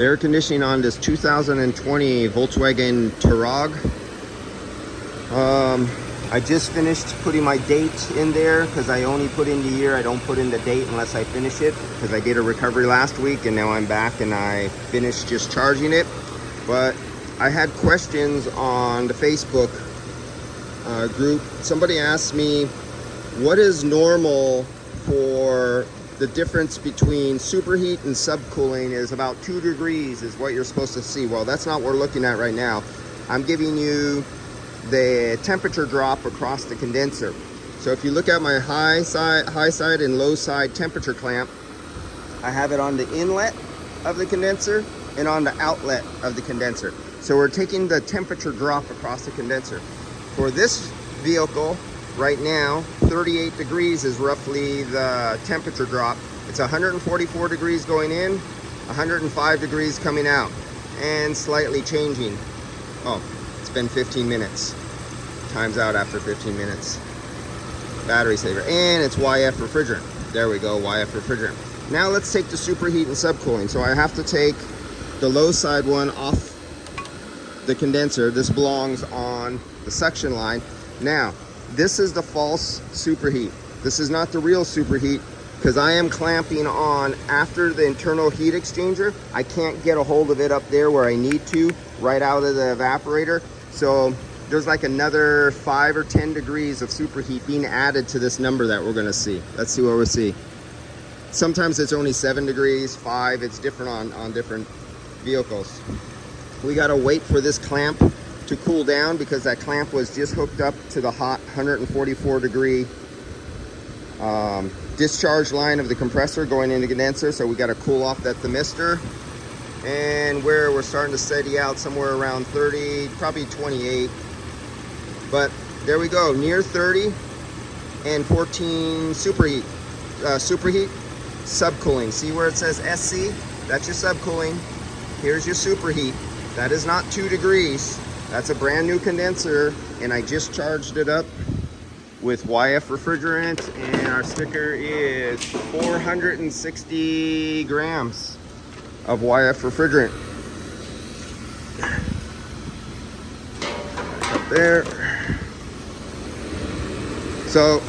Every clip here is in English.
The air conditioning on this 2020 Volkswagen Touareg. I just finished putting my date in there because I only put in the year. I don't put in the date unless I finish it, because I did a recovery last week and now I'm back and I finished just charging it. But I had questions on the Facebook group. Somebody asked me, what is normal for the difference between superheat and subcooling? Is about 2 degrees is what you're supposed to see. Well, that's not what we're looking at right now. I'm giving you the temperature drop across the condenser. So if you look at my high side and low side temperature clamp, I have it on the inlet of the condenser and on the outlet of the condenser. So we're taking the temperature drop across the condenser. For this vehicle right now, 38 degrees is roughly the temperature drop. It's 144 degrees going in, 105 degrees coming out, and slightly changing. Oh, it's been 15 minutes. Time's out after 15 minutes. Battery saver. And it's YF refrigerant. There we go, YF refrigerant. Now let's take the superheat and subcooling. So I have to take the low side one off the condenser. This belongs on the suction line. Now, this is the false superheat. This is not the real superheat, because I am clamping on after the internal heat exchanger. I can't get a hold of it up there where I need to, right out of the evaporator. So there's like another 5 or 10 degrees of superheat being added to this number that we're gonna see. Let's see what we see. Sometimes it's only 7 degrees, 5, it's different on different vehicles. We gotta wait for this clamp to cool down, because that clamp was just hooked up to the hot 144 degree discharge line of the compressor going in the condenser. So we got to cool off that thermistor, and where we're starting to steady out somewhere around 30, probably 28. But there we go, near 30 and 14 superheat. Superheat, subcooling. See where it says SC? That's your subcooling. Here's your superheat. That is not 2 degrees. That's a brand new condenser, and I just charged it up with YF refrigerant, and our sticker is 460 grams of YF refrigerant. Up there. So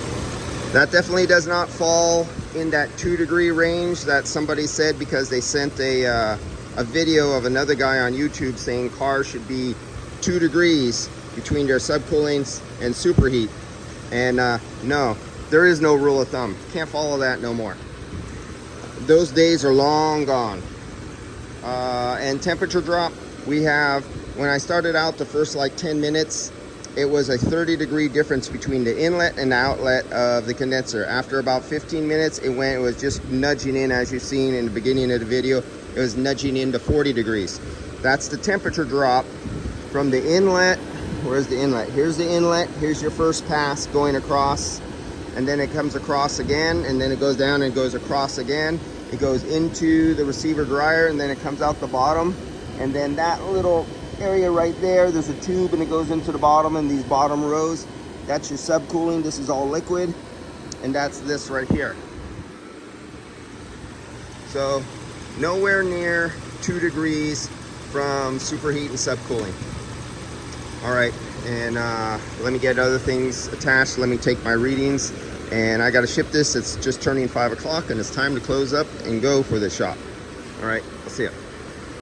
that definitely does not fall in that 2 degree range that somebody said, because they sent a video of another guy on YouTube saying cars should be 2 degrees between their subcoolings and superheat. And no, there is no rule of thumb. Can't follow that no more. Those days are long gone. And temperature drop, we have, when I started out the first like 10 minutes, it was a 30 degree difference between the inlet and the outlet of the condenser. After about 15 minutes, it was just nudging in, as you've seen in the beginning of the video, it was nudging into 40 degrees. That's the temperature drop from the inlet. Where's the inlet? Here's the inlet. Here's your first pass going across, and then it comes across again, and then it goes down and goes across again. It goes into the receiver dryer, and then it comes out the bottom, and then that little area right there, there's a tube, and it goes into the bottom, and these bottom rows, that's your subcooling. This is all liquid, and that's this right here. So nowhere near 2 degrees from superheat and subcooling. All right, and let me get other things attached. Let me take my readings, and I got to ship this. It's just turning 5 o'clock, and it's time to close up and go for the shop. All right.